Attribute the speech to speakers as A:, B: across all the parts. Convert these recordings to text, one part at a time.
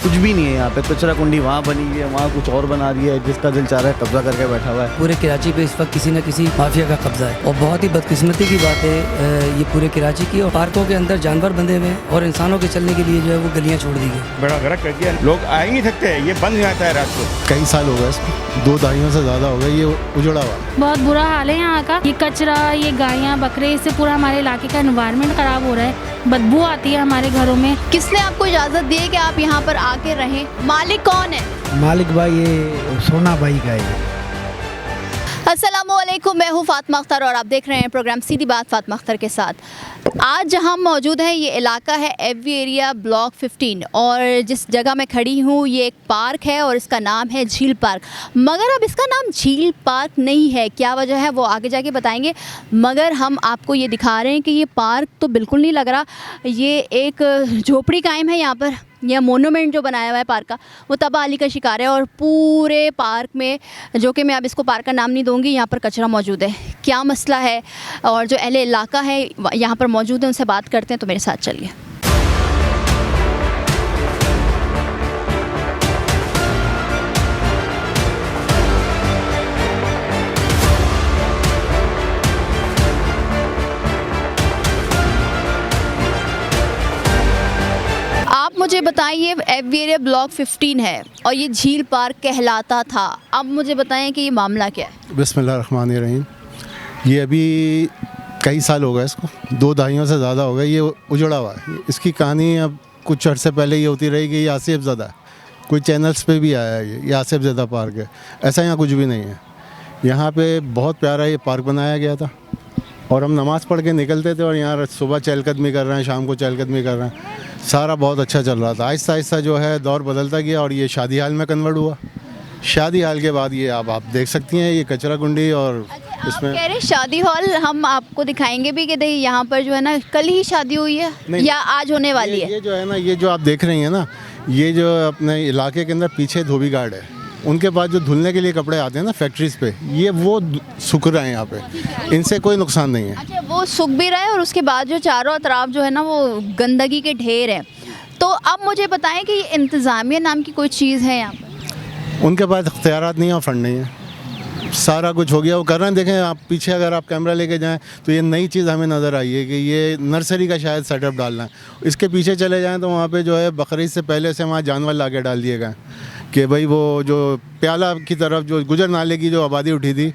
A: कुछ भी नहीं है यहाँ पे। कचरा कुंडी वहाँ बनी हुई है, वहाँ कुछ और बना रही है, जिसका दिल चाह रहा है कब्जा करके बैठा हुआ है।
B: पूरे कराची पे इस वक्त किसी न किसी माफिया का कब्जा है और बहुत ही बदकिस्मती की बात है ये पूरे कराची की। और पार्कों के अंदर जानवर बंधे हुए और इंसानों के चलने के लिए जो है वो गलियाँ छोड़ दी गई।
C: बड़ा गरक कर दिया, लोग आ ही नहीं सकते, ये बंद हो जाता है रात को।
D: कई साल हो गए इसको, 2 दहाइयों से ज़्यादा हो गए ये उजड़ा हुआ।
E: बहुत बुरा हाल है यहाँ का। ये कचरा, ये गायें बकरे, इससे पूरा हमारे इलाके का एनवायरनमेंट खराब हो रहा है। बदबू आती है हमारे घरों में।
F: किसने आपको इजाजत दी है कि आप यहाँ पर आके रहें? मालिक कौन है?
G: मालिक भाई ये सोना भाई का है।
F: अस्सलामुअलैकुम, मैं हूँ फातिमा अख्तर और आप देख रहे हैं प्रोग्राम सीधी बात फातिमा अख्तर के साथ। आज हम मौजूद हैं, ये इलाका है एफवी एरिया ब्लॉक 15 और जिस जगह मैं खड़ी हूँ ये एक पार्क है और इसका नाम है झील पार्क। मगर अब इसका नाम झील पार्क नहीं है, क्या वजह है वो आगे जाके बताएंगे। मगर हम आपको ये दिखा रहे हैं कि ये पार्क तो बिल्कुल नहीं लग रहा, ये एक झोपड़ी कायम है यहाँ पर। यह मोनूमेंट जो बनाया हुआ है पार्क का वो तबाही का शिकार है और पूरे पार्क में, जो कि मैं अब इसको पार्क का नाम नहीं दूंगी, यहाँ पर कचरा मौजूद है। क्या मसला है और जो अहले इलाका है यहाँ पर मौजूद है उनसे बात करते हैं, तो मेरे साथ चलिए। मुझे बताइए, एफवी एरिया ब्लॉक 15 है और ये झील पार्क कहलाता था। अब मुझे बताएं कि ये मामला क्या है।
D: बिस्मिल्लाहिर्रहमानिर्रहीम। ये अभी कई साल हो गए इसको, 2 दहाइयों से ज़्यादा हो गए ये उजड़ा हुआ है। इसकी कहानी अब कुछ अर्से पहले ये होती रही कि ये आसिफ ज़दा, कोई चैनल्स पे भी आया है, ये आसिफ ज़दा पार्क है। ऐसा यहाँ कुछ भी नहीं है। यहाँ पे बहुत प्यारा ये पार्क बनाया गया था और हम नमाज़ पढ़ के निकलते थे और यहाँ सुबह चहलकदमी कर रहे हैं, शाम को चहलकदमी कर रहे हैं। सारा बहुत अच्छा चल रहा था। आहिस्ता आहिस्ता जो है दौर बदलता गया और ये शादी हाल में कन्वर्ट हुआ। शादी हाल के बाद ये अब आप देख सकती हैं ये कचरा कुंडी और इसमें
F: कह रहे शादी हॉल हम आपको दिखाएंगे भी कि देखिए यहाँ पर जो है ना कल ही शादी हुई है या आज होने वाली है।
D: ये जो है ना, ये जो आप देख रही हैं ना, ये जो अपने इलाके के अंदर पीछे धोबी गार्ड है, उनके पास जो धुलने के लिए कपड़े आते हैं ना फैक्ट्रीज़ पे, ये वो सूख रहे हैं यहाँ पे, इनसे कोई नुकसान नहीं है।
F: अच्छा, वो सूख भी रहा है और उसके बाद जो चारों तरफ जो है ना वो गंदगी के ढेर हैं। तो अब मुझे बताएं कि ये इंतज़ामिया नाम की कोई चीज़ है यहाँ पर?
D: उनके पास इख्तियारात नहीं है और फंड नहीं है। सारा कुछ हो गया, वो कर रहे हैं। देखें आप पीछे, अगर आप कैमरा लेके जाएं तो ये नई चीज़ हमें नज़र आई है कि ये नर्सरी का शायद सेटअप डालना है। इसके पीछे चले जाएं तो वहाँ पे जो है बकरीद से पहले से वहाँ जानवर ला के डाल दिए गए कि भाई वो जो प्याला की तरफ जो गुजर नाले की जो आबादी उठी थी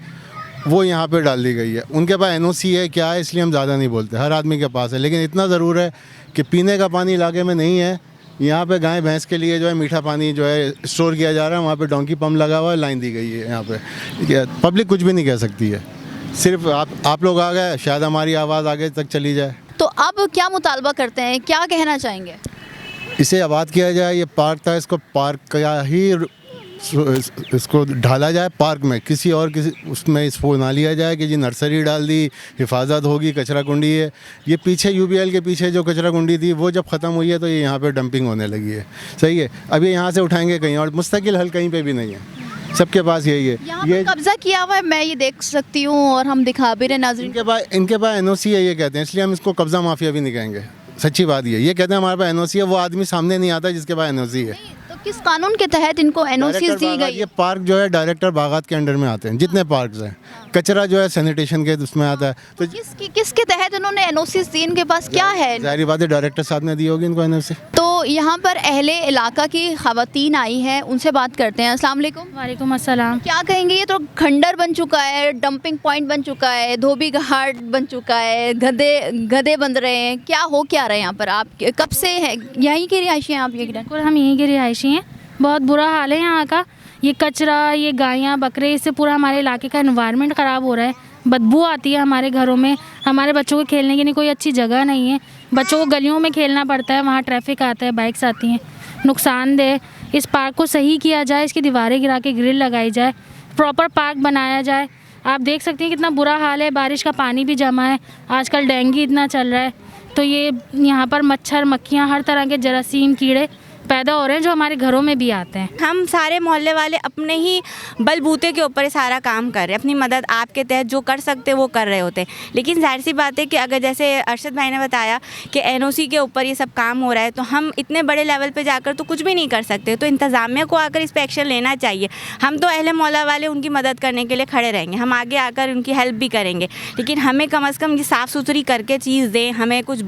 D: वो यहाँ पे डाल दी गई है। उनके पास एनओसी है क्या है, इसलिए हम ज़्यादा नहीं बोलते, हर आदमी के पास है। लेकिन इतना ज़रूर है कि पीने का पानी इलाके में नहीं है। यहाँ पे गाय भैंस के लिए जो है मीठा पानी जो है स्टोर किया जा रहा है, वहाँ पे डोंकी पंप लगा हुआ है, लाइन दी गई है। यहाँ पे पब्लिक कुछ भी नहीं कह सकती है, सिर्फ आप लोग आ गए, शायद हमारी आवाज़ आगे तक चली जाए।
F: तो अब क्या मुतालबा करते हैं, क्या कहना चाहेंगे?
D: इसे आबाद किया जाए। ये पार्क था, इसको पार्क का ही इसको ढाला जाए पार्क में, किसी और किसी उसमें इसको ना लिया जाए कि जी नर्सरी डाल दी, हिफाजत होगी, कचरा कुंडी है। ये पीछे यूबीएल के पीछे जो कचरा कुंडी थी वो जब ख़त्म हुई है तो ये यहाँ पे डंपिंग होने लगी है। सही है, अब ये यहाँ से उठाएंगे कहीं और, मुस्तकिल हल कहीं पे भी नहीं है, सबके पास यही है।
F: ये कब्जा किया हुआ है, मैं ये देख सकती हूँ और हम दिखा भी रहे नाज़रीन।
D: इनके पास एनओसी है ये कहते हैं, इसलिए हम इसको कब्जा माफिया भी नहीं कहेंगे। सच्ची बात ये कहते हैं हमारे पास एनओसी है, वो आदमी सामने नहीं आता जिसके पास एनओसी है।
F: तो किस कानून के तहत इनको एनओसी दी गई?
D: ये पार्क जो है डायरेक्टर बागात के अंडर में आते हैं, जितने पार्क्स हैं। कचरा जो है सैनिटेशन के उसमें आता है। तो
F: किसके तहत इन्होंने एनओसी दी? इनके पास क्या है?
D: जाहिर बात है डायरेक्टर साहब ने दी होगी इनको एनओसी।
F: तो यहाँ पर अहले इलाका की खवातीन आई हैं, उनसे बात करते हैं। अस्सलाम वालेकुम।
E: वालेकुम अस्सलाम।
F: क्या कहेंगे, ये तो खंडर बन चुका है, डंपिंग पॉइंट बन चुका है, धोबी घाट बन चुका है, गधे बन रहे हैं, क्या हो क्या रहे हैं यहाँ पर? आप कब से हैं यहीं के रिहायशी हैं आप? ये
E: बिल्कुल हम यहीं के रिहायशी हैं। बहुत बुरा हाल है यहाँ का। ये कचरा, ये गायें बकरे, इससे पूरा हमारे इलाके का एनवायरनमेंट ख़राब हो रहा है। बदबू आती है हमारे घरों में। हमारे बच्चों को खेलने के लिए कोई अच्छी जगह नहीं है। बच्चों को गलियों में खेलना पड़ता है, वहाँ ट्रैफिक आता है, बाइक्स आती हैं, नुकसानदेह। इस पार्क को सही किया जाए, इसकी दीवारें गिरा के ग्रिल लगाई जाए, प्रॉपर पार्क बनाया जाए। आप देख सकते हैं कितना बुरा हाल है, बारिश का पानी भी जमा है, आजकल डेंगू इतना चल रहा है। तो ये यहाँ पर मच्छर, मक्खियाँ, हर तरह के जरासीम, कीड़े पैदा हो रहे हैं जो हमारे घरों में भी आते हैं।
H: हम सारे मोहल्ले वाले अपने ही बलबूते के ऊपर सारा काम कर रहे हैं, अपनी मदद आपके तहत जो कर सकते वो कर रहे होते हैं। लेकिन जाहिर सी बात है कि अगर जैसे अरशद भाई ने बताया कि एनओसी के ऊपर ये सब काम हो रहा है, तो हम इतने बड़े लेवल पे जाकर तो कुछ भी नहीं कर सकते। तो इंतज़ामिया को आकर इस पर एक्शन लेना चाहिए। हम तो अहले मोहल्ला वाले उनकी मदद करने के लिए खड़े रहेंगे, हम आगे आकर उनकी हेल्प भी करेंगे, लेकिन हमें कम से कम ये साफ़ सुथरी करके चीज़ दें, हमें कुछ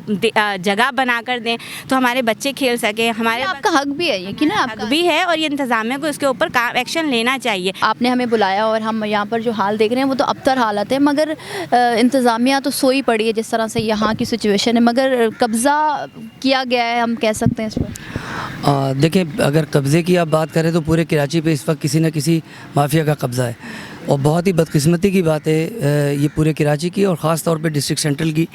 H: जगह बना कर दें तो हमारे बच्चे खेल सकें। हमारे
F: आपका हक भी है ये कि ना,
H: हक भी है और ये इंतज़ामिया को इसके ऊपर एक्शन लेना चाहिए।
F: आपने हमें बुलाया और हम यहाँ पर जो हाल देख रहे हैं वो तो अबतर हालत है, मगर इंतज़ामिया तो सोई पड़ी है जिस तरह से यहाँ की सिचुएशन है, मगर कब्ज़ा किया गया है, हम कह सकते हैं इस पर।
B: देखिए, अगर कब्ज़े की आप बात करें तो पूरे कराची पे इस वक्त किसी न किसी माफिया का कब्ज़ा है और बहुत ही बदकिस्मती की बात है ये पूरे कराची की और ख़ास तौर पे डिस्ट्रिक्ट सेंट्रल की,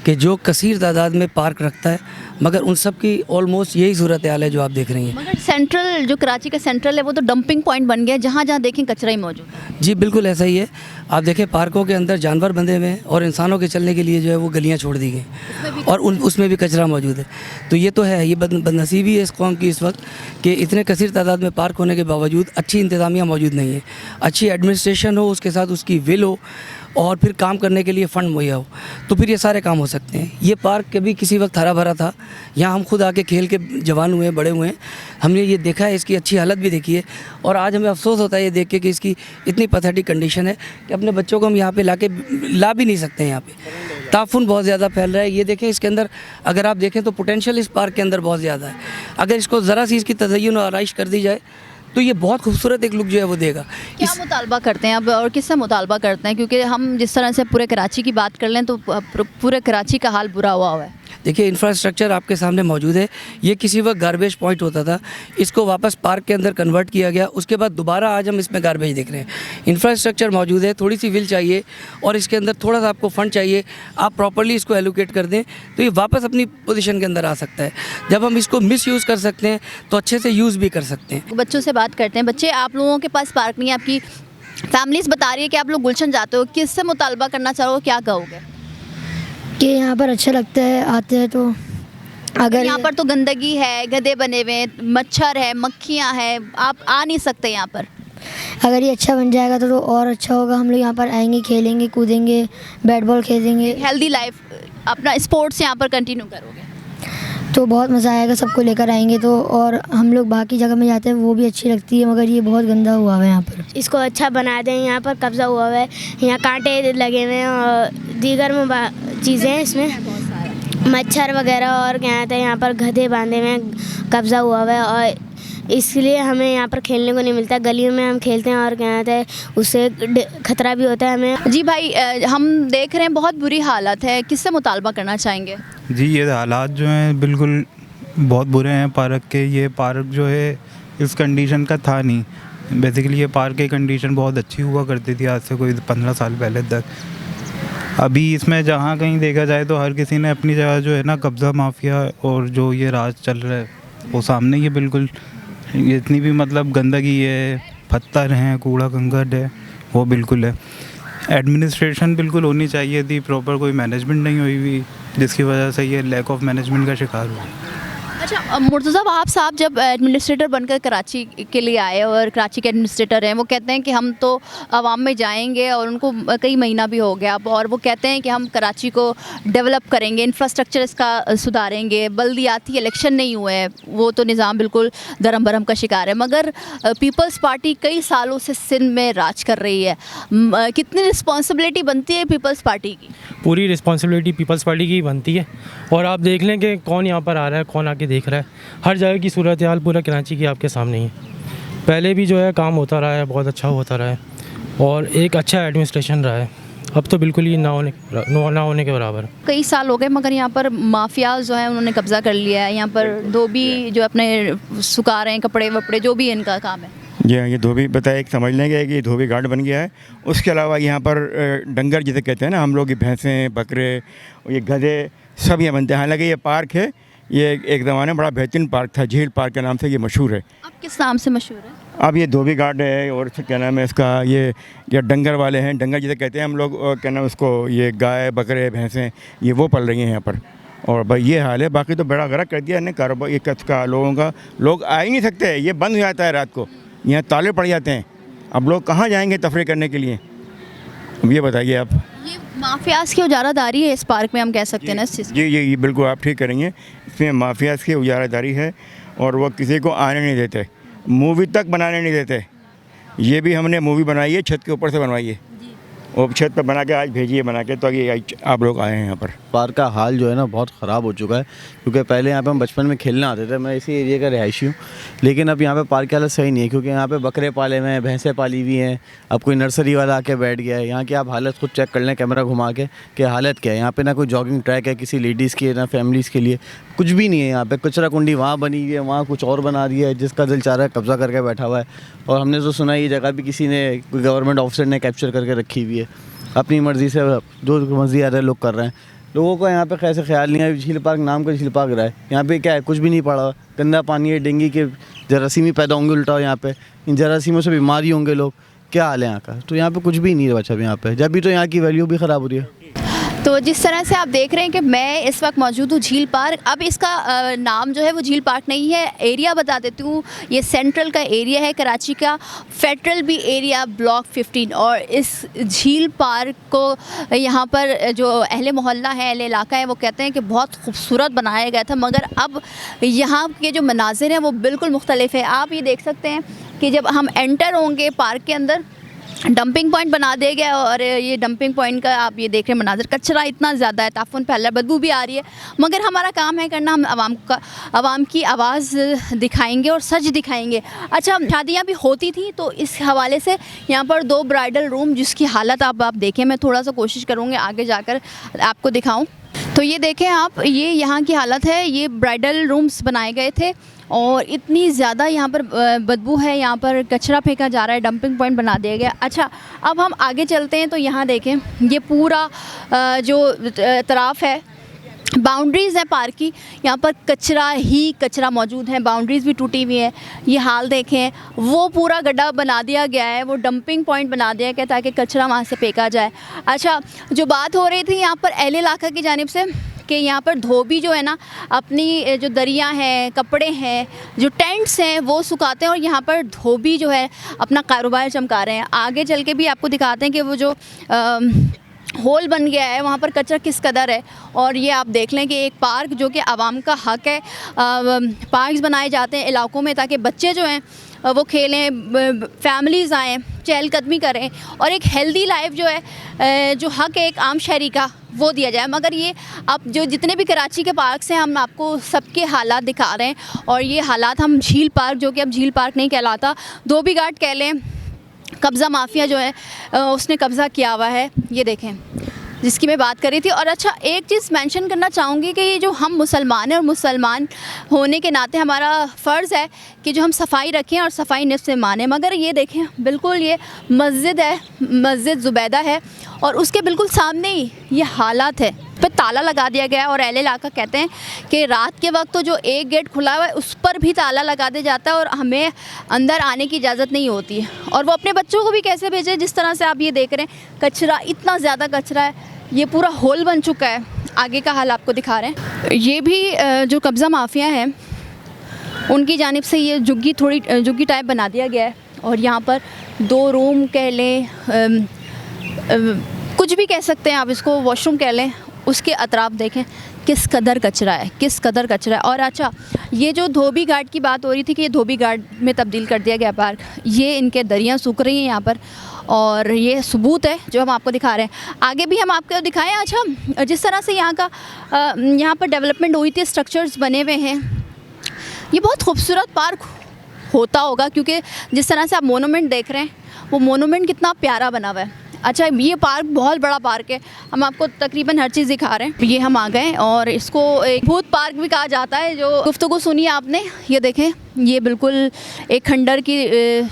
B: कि जो कसीर तादाद में पार्क रखता है, मगर उन सब की ऑलमोस्ट यही सूरत हाल है जो आप देख रही हैं।
F: मगर सेंट्रल जो कराची का सेंट्रल है वो तो डंपिंग पॉइंट बन गया है, जहाँ जहाँ देखें कचरा ही मौजूद है।
B: जी बिल्कुल ऐसा ही है। आप देखें पार्कों के अंदर जानवर बंधे हुए हैं और इंसानों के चलने के लिए जो है वो गलियाँ छोड़ दी गई और उसमें भी कचरा मौजूद है। तो ये तो है, ये बदनसीबी है इस कौम की इस वक्त कि इतने कसीर तादाद में पार्क होने के बावजूद अच्छी इंतज़ामिया मौजूद नहीं है, अच्छी एडमिनिस्ट्रेशन हो, उसके साथ उसकी विल हो और फिर काम करने के लिए फ़ंड मुहैया हो, तो फिर ये सारे काम हो सकते हैं। ये पार्क कभी किसी वक्त हरा भरा था, यहाँ हम खुद आके खेल के जवान हुए हैं, बड़े हुए हैं, हमने ये देखा है, इसकी अच्छी हालत भी देखी है और आज हमें अफसोस होता है ये देख के कि इसकी इतनी पैथेटिक कंडीशन है कि अपने बच्चों को हम यहाँ पे ला भी नहीं सकते हैं। यहाँ पे ताफुन बहुत ज़्यादा फैल रहा है। ये देखें, इसके अंदर अगर आप देखें तो पोटेंशियल इस पार्क के अंदर बहुत ज़्यादा है। अगर इसको ज़रा सी इसकी तज़य्युन और आराइश कर दी जाए तो ये बहुत खूबसूरत एक लुक जो है वो देगा।
F: क्या मुतालबा करते हैं अब और किससे मुतालबा करते हैं, क्योंकि हम जिस तरह से पूरे कराची की बात कर लें तो पूरे कराची का हाल बुरा हुआ है।
B: देखिए, इंफ्रास्ट्रक्चर आपके सामने मौजूद है। ये किसी वक्त गार्बेज पॉइंट होता था, इसको वापस पार्क के अंदर कन्वर्ट किया गया, उसके बाद दोबारा आज हम इसमें गार्बेज देख रहे हैं। इंफ्रास्ट्रक्चर मौजूद है, थोड़ी सी विल चाहिए और इसके अंदर थोड़ा सा आपको फ़ंड चाहिए, आप प्रॉपर्ली इसको एलोकेट कर दें तो ये वापस अपनी पोजीशन के अंदर आ सकता है। जब हम इसको मिस यूज़ कर सकते हैं तो अच्छे से यूज़ भी कर सकते हैं।
F: बच्चों से बात करते हैं। बच्चे, आप लोगों के पास पार्क नहीं है, आपकी फैमिलीज बता रही है कि आप लोग गुलशन जाते हो, किससे मुतालबा करना चाहोगे, क्या कहोगे?
I: कि यहाँ पर अच्छा लगता है, आते हैं तो। अगर
F: यहाँ पर तो गंदगी है, गधे बने हुए हैं, मच्छर है, मक्खियाँ हैं, आप आ नहीं सकते यहाँ पर।
I: अगर ये अच्छा बन जाएगा तो और अच्छा होगा। हम लोग यहाँ पर आएंगे, खेलेंगे, कूदेंगे, बैट बॉल खेलेंगे,
F: हेल्दी लाइफ अपना स्पोर्ट्स यहाँ पर कंटिन्यू करोगे
I: तो बहुत मज़ा आएगा। सबको लेकर आएंगे तो। और हम लोग बाकी जगह में जाते हैं वो भी अच्छी लगती है, मगर ये बहुत गंदा हुआ है यहाँ पर।
J: इसको अच्छा बना दें। यहाँ पर कब्ज़ा हुआ है, यहाँ कांटे लगे हुए हैं और दीगर चीज़ें हैं, इसमें मच्छर वगैरह और क्या कहते हैं, यहाँ पर गधे बांधे हुए हैं, कब्ज़ा हुआ है और इसलिए हमें यहाँ पर खेलने को नहीं मिलता। गलियों में हम खेलते हैं और क्या कहते हैं, उससे खतरा भी होता है हमें।
F: जी भाई, हम देख रहे हैं बहुत बुरी हालत है, किससे मुतालबा करना चाहेंगे?
K: जी, ये हालात जो हैं बिल्कुल बहुत बुरे हैं पार्क के। ये पार्क जो है इस कंडीशन का था नहीं। बेसिकली ये पार्क की कंडीशन बहुत अच्छी हुआ करती थी आज से कोई 15 साल पहले तक। अभी इसमें जहाँ कहीं देखा जाए तो हर किसी ने अपनी जगह जो है ना कब्ज़ा माफिया और जो ये राज चल रहा है वो सामने ही है। बिल्कुल ये इतनी भी मतलब गंदगी है, पत्थर हैं, कूड़ा कंकड़ है, वो बिल्कुल है। एडमिनिस्ट्रेशन बिल्कुल होनी चाहिए थी, प्रॉपर कोई मैनेजमेंट नहीं हुई हुई, जिसकी वजह से ये लैक ऑफ मैनेजमेंट का शिकार हुआ।
F: अच्छा मुर्तज़ा वहाब साहब जब एडमिनिस्ट्रेटर बनकर कराची के लिए आए और कराची के एडमिनिस्ट्रेटर हैं, वो कहते हैं कि हम तो आवाम में जाएंगे और उनको कई महीना भी हो गया और वो कहते हैं कि हम कराची को डेवलप करेंगे, इंफ्रास्ट्रक्चर इसका सुधारेंगे। बल्दियाती इलेक्शन नहीं हुए हैं, वो तो निज़ाम बिल्कुल दरम बरम का शिकार है, मगर पीपल्स पार्टी कई सालों से सिंध में राज कर रही है। कितनी रिस्पॉन्सिबिलिटी बनती है पीपल्स पार्टी की?
L: पूरी रिस्पॉन्सिबिलिटी पीपल्स पार्टी की बनती है और आप देख लें कि कौन यहाँ पर आ रहा है, कौन आके देख रहा है। हर जगह की सूरत हाल पूरा कराची की आपके सामने ही है। पहले भी जो है काम होता रहा है, बहुत अच्छा होता रहा है और एक अच्छा एडमिनिस्ट्रेशन रहा है। अब तो बिल्कुल ही ना होने के बराबर।
F: कई साल हो गए मगर यहाँ पर माफिया जो है उन्होंने कब्ज़ा कर लिया है। यहाँ पर धोबी जो अपने सुखा रहे हैं कपड़े वपड़े, जो भी इनका काम है।
C: ये धोबी बताया, एक समझ लेंगे कि धोबी घाट बन गया है। उसके अलावा यहाँ पर डंगर जिसे कहते हैं ना हम लोग, ये भैंसें, बकरे, ये गधे सब यहाँ बनते हैं। हालांकि ये पार्क है, ये एक ज़माने में बड़ा बेहतरीन पार्क था, झील पार्क के नाम से ये मशहूर है।
F: अब किस नाम से मशहूर है?
C: अब ये धोबी घाट है और क्या नाम है इसका, ये डंगर वाले हैं, डंगर जिसे कहते हैं हम लोग, क्या नाम उसको, ये गाय, बकरे, भैंसें ये वो पल रही हैं यहाँ पर। और भाई ये हाल है। बाकी तो बड़ा गरक कर दिया इन्हें कारोबार ये कच्छ का लोगों का, लोग आ ही नहीं सकते, ये बंद हो जाता है रात को, यहाँ ताले पड़ जाते हैं। अब लोग कहाँ जाएंगे तफरीह करने के लिए, अब ये बताइए आप।
F: ये माफियाज की उजारादारी है इस पार्क में, हम कह सकते हैं ना इस चीज़।
C: जी बिल्कुल आप ठीक करेंगे, इसमें माफियाज की उजारादारी है और वो किसी को आने नहीं देते, मूवी तक बनाने नहीं देते। ये भी हमने मूवी बनाई है, छत के ऊपर से बनवाई है, और छत पर बना के आज भेजिए बना के, तो ये आप लोग आए हैं यहाँ पर।
A: पार्क का हाल जो है ना बहुत ख़राब हो चुका है, क्योंकि पहले यहाँ पे हम बचपन में खेलने आते थे, मैं इसी एरिया का रिहायशी हूँ, लेकिन अब यहाँ पे पार्क की हालत सही नहीं है, क्योंकि यहाँ पे बकरे पाले हुए हैं, भैंसें पाली हुई हैं, अब कोई नर्सरी वाला आके बैठ गया है। यहाँ की आप हालत खुद चेक कर लें कैमरा घुमा के कि हालत क्या है। यहाँ पे ना कोई जॉगिंग ट्रैक है किसी लेडीज़ के, ना फैमिलीज़ के लिए, कुछ भी नहीं है। यहाँ पे कचरा कुंडी वहाँ बनी हुई है, वहाँ कुछ और बना रही है, जिसका दिल चाह रहा है कब्ज़ा करके बैठा हुआ है। और हमने तो सुना ये जगह भी किसी ने, कोई गवर्नमेंट ऑफिसर ने कैप्चर करके रखी हुई है, अपनी मर्ज़ी से जो मर्ज़ी आ रहा है लोग कर रहे हैं। लोगों को यहाँ पे कैसे ख्याल नहीं है, झील पार्क नाम का झील पार्क रहा है, यहाँ पे क्या है, कुछ भी नहीं पड़ा, गंदा पानी है, डेंगू के जरासीमी पैदा होंगे उल्टा यहाँ पे, इन जरासीमों से बीमारी होंगे लोग, क्या हाल है यहाँ का। तो यहाँ पे कुछ भी नहीं है बच्चा यहाँ पे, जब भी तो यहाँ की वैल्यू भी ख़राब हो रही है।
F: तो जिस तरह से आप देख रहे हैं कि मैं इस वक्त मौजूद हूँ झील पार्क। अब इसका नाम जो है वो झील पार्क नहीं है, एरिया बता देती हूँ, ये सेंट्रल का एरिया है कराची का, फेडरल बी एरिया ब्लॉक 15। और इस झील पार्क को यहाँ पर जो अहले मोहल्ला है, अहले इलाका है, वो कहते हैं कि बहुत खूबसूरत बनाया गया था, मगर अब यहाँ के जो मनाजिर हैं वो बिल्कुल मुख्तलिफ है। आप ये देख सकते हैं कि जब हम एंटर होंगे पार्क के अंदर, डंपिंग पॉइंट बना दिया गया, और ये डंपिंग पॉइंट का आप ये देख रहे हैं मनाज़र, कचरा इतना ज़्यादा है, ताफुन फैला, बदबू भी आ रही है, मगर हमारा काम है करना, हम आवाम की आवाज़ दिखाएंगे और सच दिखाएंगे। अच्छा, शादियाँ भी होती थी, तो इस हवाले से यहाँ पर 2 ब्राइडल रूम जिसकी हालत आप देखें, मैं थोड़ा सा कोशिश करूँगी आगे जाकर आपको दिखाऊँ। तो ये देखें आप, ये यहाँ की हालत है, ये ब्राइडल रूम्स बनाए गए थे और इतनी ज़्यादा यहाँ पर बदबू है, यहाँ पर कचरा फेंका जा रहा है, डंपिंग पॉइंट बना दिया गया। अच्छा, अब हम आगे चलते हैं, तो यहाँ देखें ये पूरा जो तराफ है, बाउंड्रीज़ है पार्क की, यहाँ पर कचरा ही कचरा मौजूद है, बाउंड्रीज़ भी टूटी हुई है। ये हाल देखें, वो पूरा गड्ढा बना दिया गया है, वो डंपिंग पॉइंट बना दिया गया ताकि कचरा वहाँ से फेंका जाए। अच्छा, जो बात हो रही थी यहाँ पर अहले इलाका की जानिब से कि यहाँ पर धोबी जो है ना, अपनी जो दरिया हैं, कपड़े हैं, जो टेंट्स हैं, वो सुखाते हैं, और यहाँ पर धोबी जो है अपना कारोबार चमका रहे हैं। आगे चल के भी आपको दिखाते हैं कि वो जो होल बन गया है वहाँ पर कचरा किस कदर है। और ये आप देख लें कि एक पार्क जो कि आवाम का हक़ है, पार्क्स बनाए जाते हैं इलाकों में ताकि बच्चे जो हैं वो खेलें, फैमिलीज़ आएँ, चहलकदमी करें, और एक हेल्दी लाइफ जो है, जो हक़ है एक आम शहरी का, वो दिया जाए। मगर ये अब जो जितने भी कराची के पार्क्स हैं, हम आपको सबके हालात दिखा रहे हैं, और ये हालात हम झील पार्क, जो कि अब झील पार्क नहीं कहलाता, धोबी घाट कह लें, कब्ज़ा माफिया जो है उसने कब्ज़ा किया हुआ है, ये देखें जिसकी मैं बात कर रही थी। और अच्छा, एक चीज़ मेंशन करना चाहूँगी कि ये जो हम मुसलमान हैं, और मुसलमान होने के नाते हमारा फ़र्ज़ है कि जो हम सफाई रखें और सफाई निफ़्स से माने। मगर ये देखें, बिल्कुल ये मस्जिद है, मस्जिद ज़ुबैदा है, और उसके बिल्कुल सामने ही ये हालात है, पे ताला लगा दिया गया है। और अहले इलाका कहते हैं कि रात के वक्त तो जो एक गेट खुला हुआ है उस पर भी ताला लगा दिया जाता है, और हमें अंदर आने की इजाज़त नहीं होती है। और वो अपने बच्चों को भी कैसे भेजें, जिस तरह से आप ये देख रहे हैं, कचरा, इतना ज़्यादा कचरा है, ये पूरा होल बन चुका है। आगे का हाल आपको दिखा रहे हैं। ये भी जो कब्ज़ा माफिया है उनकी जानिब से ये झुग्गी टाइप बना दिया गया है, और यहाँ पर 2 रूम कह लें, कुछ भी कह सकते हैं आप इसको, वॉशरूम कह लें, उसके अतराफ देखें किस कदर कचरा है, किस कदर कचरा है। और अच्छा, ये जो धोबी घाट की बात हो रही थी कि ये धोबी घाट में तब्दील कर दिया गया पार्क, ये इनके दरियाँ सूख रही हैं यहाँ पर, और ये सबूत है जो हम आपको दिखा रहे हैं। आगे भी हम आपको दिखाएं। अच्छा, जिस तरह से यहाँ पर डेवलपमेंट हुई थी, स्ट्रक्चर्स बने हुए हैं, ये बहुत खूबसूरत पार्क होता होगा, क्योंकि जिस तरह से आप मोनूमेंट देख रहे हैं, वो मोनूमेंट कितना प्यारा बना हुआ है। अच्छा, ये पार्क बहुत बड़ा पार्क है, हम आपको तकरीबन हर चीज़ दिखा रहे हैं। ये हम आ गए, और इसको एक भूत पार्क भी कहा जाता है। जो गुफ्तगू सुनी आपने, ये देखें, ये बिल्कुल एक खंडर की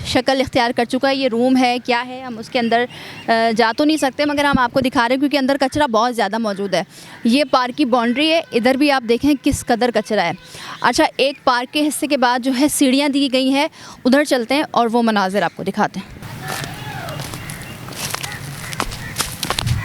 F: शक्ल इख्तियार कर चुका है। ये रूम है, क्या है, हम उसके अंदर जा तो नहीं सकते, मगर हम आपको दिखा रहे हैं क्योंकि अंदर कचरा बहुत ज़्यादा मौजूद है। ये पार्क की बाउंड्री है, इधर भी आप देखें किस कदर कचरा है। अच्छा, एक पार्क के हिस्से के बाद जो है सीढ़ियाँ दी गई हैं, उधर चलते हैं और वो मनाज़िर आपको दिखाते हैं।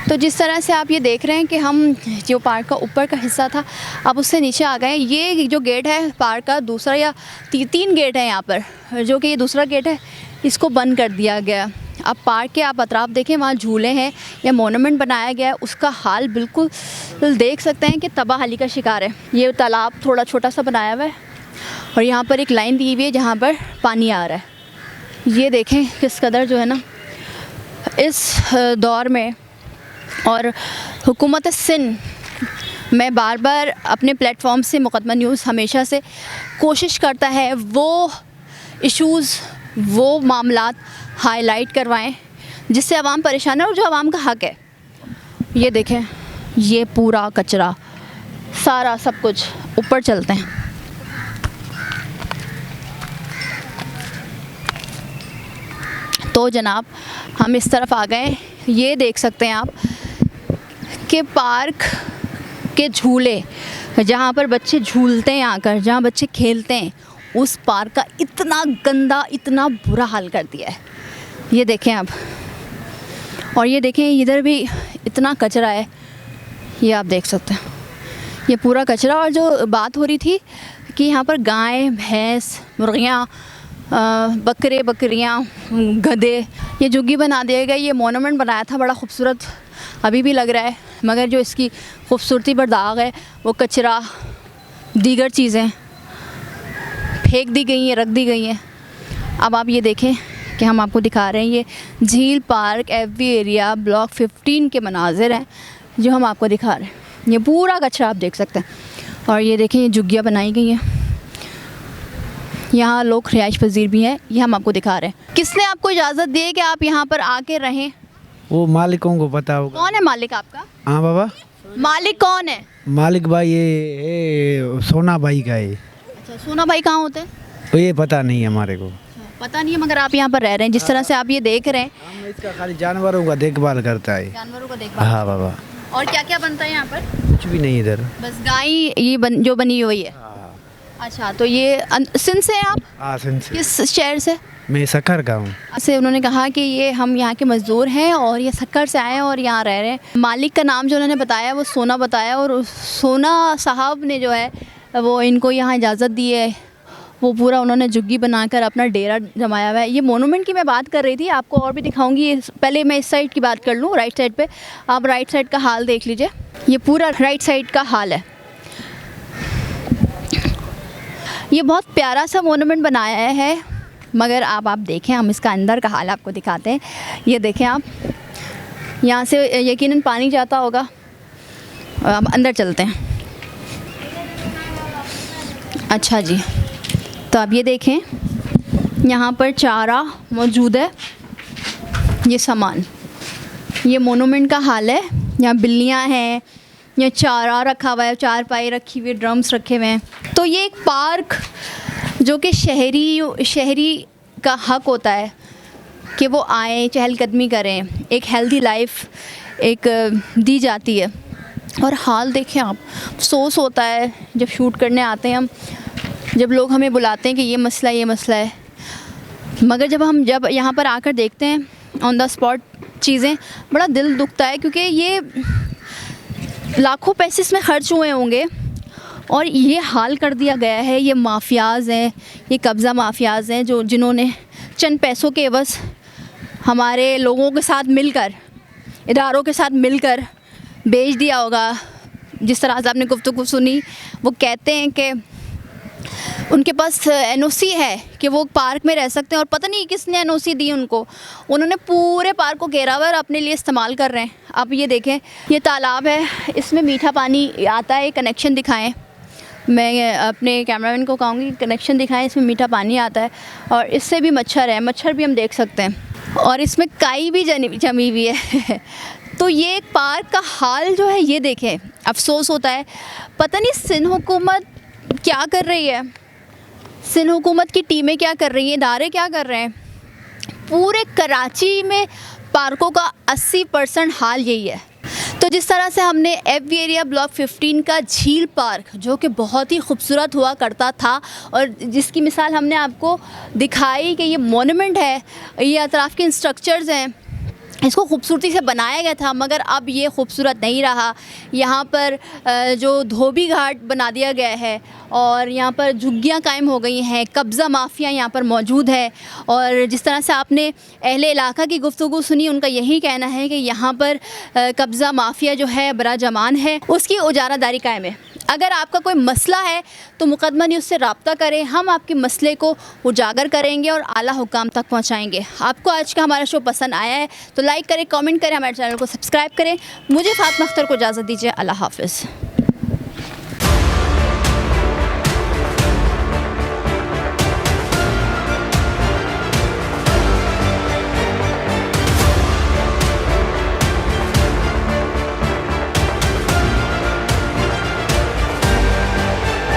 F: तो जिस तरह से आप ये देख रहे हैं कि हम जो पार्क का ऊपर का हिस्सा था अब उससे नीचे आ गए हैं। ये जो गेट है पार्क का दूसरा या तीन गेट है यहाँ पर, जो कि ये दूसरा गेट है इसको बंद कर दिया गया। अब पार्क के आप अतराफ़ देखें, वहाँ झूले हैं या मोनूमेंट बनाया गया है, उसका हाल बिल्कुल देख सकते हैं कि तबाही का शिकार है। ये तालाब थोड़ा छोटा सा बनाया हुआ है और यहाँ पर एक लाइन दी हुई है जहाँ पर पानी आ रहा है। ये देखें किस कदर जो है ना इस दौर में, और हुकूमत सिंध मैं बार बार अपने प्लेटफॉर्म से मुक़दमा न्यूज़ हमेशा से कोशिश करता है वो इश्यूज़ वो मामलात हाईलाइट करवाएं जिससे आवाम परेशान है और जो आवाम का हक़ है। ये देखें ये पूरा कचरा सारा सब कुछ, ऊपर चलते हैं। तो जनाब हम इस तरफ आ गए। ये देख सकते हैं आप कि पार्क के झूले जहाँ पर बच्चे झूलते हैं आकर, जहाँ बच्चे खेलते हैं, उस पार्क का इतना गंदा इतना बुरा हाल कर दिया है। ये देखें आप, और ये देखें इधर भी इतना कचरा है, ये आप देख सकते हैं ये पूरा कचरा। और जो बात हो रही थी कि यहाँ पर गाय भैंस मुर्गियाँ बकरे बकरियाँ गधे, ये झुग्गी बना दिया गया। ये मोनूमेंट बनाया था बड़ा खूबसूरत, अभी भी लग रहा है, मगर जो इसकी खूबसूरती पर दाग है वो कचरा दीगर चीज़ें फेंक दी गई हैं, रख दी गई हैं। अब आप ये देखें कि हम आपको दिखा रहे हैं ये झील पार्क एफवी एरिया ब्लॉक 15 के मनाजिर हैं जो हम आपको दिखा रहे हैं। ये पूरा कचरा आप देख सकते हैं। और ये देखें ये झुग्गियाँ बनाई गई हैं, यहाँ लोग रिहाइश पजीर भी हैं, ये हम आपको दिखा रहे हैं। किसने आपको इजाज़त दी है कि आप यहाँ पर आके रहें?
G: वो मालिकों को पता होगा।
F: कौन है मालिक आपका?
G: हाँ बाबा,
F: मालिक कौन है?
G: मालिक भाई ये सोना भाई का है।
F: अच्छा, सोना भाई कहाँ होते हैं?
G: तो ये पता नहीं है हमारे को।
F: पता नहीं है, मगर आप यहाँ पर रह रहे हैं जिस तरह से आप ये देख रहे हैं।
G: हम इसका खाली जानवरों का देखभाल करता है।
F: जानवरों का देखभाल।
G: हाँ बाबा।
F: और क्या क्या बनता है यहाँ पर?
G: कुछ भी नहीं इधर,
F: बस गाय ये जो बनी हुई है। अच्छा, तो ये सिंध से हैं आप?
G: हाँ सिंध से।
F: किस शहर से?
G: मैं सक्कर का हूँ।
F: से उन्होंने कहा कि ये हम यहाँ के मज़दूर हैं और ये सक्कर से आए हैं और यहाँ रह रहे हैं। मालिक का नाम जो उन्होंने बताया वो सोना बताया, और उस सोना साहब ने जो है वो इनको यहाँ इजाज़त दी है। वो पूरा उन्होंने झुग्गी बनाकर अपना डेरा जमाया हुआ है। ये मोनूमेंट की मैं बात कर रही थी, आपको और भी दिखाऊंगी। ये पहले मैं इस साइड की बात कर लूँ, राइट साइड पे। आप राइट साइड का हाल देख लीजिए, ये पूरा राइट साइड का हाल है। ये बहुत प्यारा सा मोनूमेंट बनाया है, मगर आप देखें, हम इसका अंदर का हाल आपको दिखाते हैं। ये देखें आप, यहाँ से यकीनन पानी जाता होगा। अब अंदर चलते हैं। अच्छा जी, तो अब ये देखें यहाँ पर चारा मौजूद है। ये सामान, ये मोनूमेंट का हाल है। यहाँ बिल्लियाँ हैं, यहाँ चारा रखा हुआ है, चारपाई रखी हुई है, ड्रम्स रखे हुए हैं। तो ये एक पार्क जो कि शहरी का हक़ होता है कि वो आए, चहलकदमी करें, एक हेल्दी लाइफ एक दी जाती है। और हाल देखें आप, अफसोस होता है जब शूट करने आते हैं हम, जब लोग हमें बुलाते हैं कि ये मसला है, मगर जब यहाँ पर आकर देखते हैं ऑन द स्पॉट चीज़ें, बड़ा दिल दुखता है, क्योंकि ये लाखों पैसे इसमें खर्च हुए होंगे और ये हाल कर दिया गया है। ये माफियाज़ हैं, ये कब्ज़ा माफियाज़ हैं जिन्होंने चंद पैसों के एवज़ हमारे लोगों के साथ मिलकर, इदारों के साथ मिलकर बेच दिया होगा। जिस तरह से आपने गुफ्तगू सुनी, वो कहते हैं कि उनके पास एनओसी है कि वो पार्क में रह सकते हैं, और पता नहीं किसने एनओसी दी उनको। उन्होंने पूरे पार्क को घेरा हुआ और अपने लिए इस्तेमाल कर रहे हैं। आप ये देखें, ये तालाब है, इसमें मीठा पानी आता है। कनेक्शन दिखाएं, मैं अपने कैमरामैन को कहूँगी कनेक्शन दिखाएं, इसमें मीठा पानी आता है। और इससे भी मच्छर है, मच्छर भी हम देख सकते हैं, और इसमें काई भी जमी हुई है। तो ये एक पार्क का हाल जो है, ये देखें, अफसोस होता है। पता नहीं सिंध हुकूमत क्या कर रही है, सिंध हुकूमत की टीमें क्या कर रही हैं, इदारे क्या कर रहे हैं। पूरे कराची में पार्कों का 80% हाल यही है। तो जिस तरह से हमने एफवी एरिया ब्लॉक 15 का झील पार्क, जो कि बहुत ही खूबसूरत हुआ करता था और जिसकी मिसाल हमने आपको दिखाई कि ये मोनूमेंट है, ये अतराफ़ के स्ट्रक्चर्स हैं, इसको खूबसूरती से बनाया गया था, मगर अब ये खूबसूरत नहीं रहा। यहाँ पर जो धोबी घाट बना दिया गया है और यहाँ पर झुग्गियाँ कायम हो गई हैं, कब्ज़ा माफिया यहाँ पर मौजूद है। और जिस तरह से आपने अहले इलाका की गुफ्तगू सुनी, उनका यही कहना है कि यहाँ पर कब्ज़ा माफिया जो है बड़ा जमान है, उसकी उजारादारी कायम है। अगर आपका कोई मसला है तो मुकदमा न्यूज़ से रब्ता करें, हम आपके मसले को उजागर करेंगे और आला हुकाम तक पहुंचाएंगे। आपको आज का हमारा शो पसंद आया है तो लाइक करें, कमेंट करें, हमारे चैनल को सब्सक्राइब करें। मुझे फातिमा अख्तर को इजाज़त दीजिए। अल्लाह हाफ़िज़।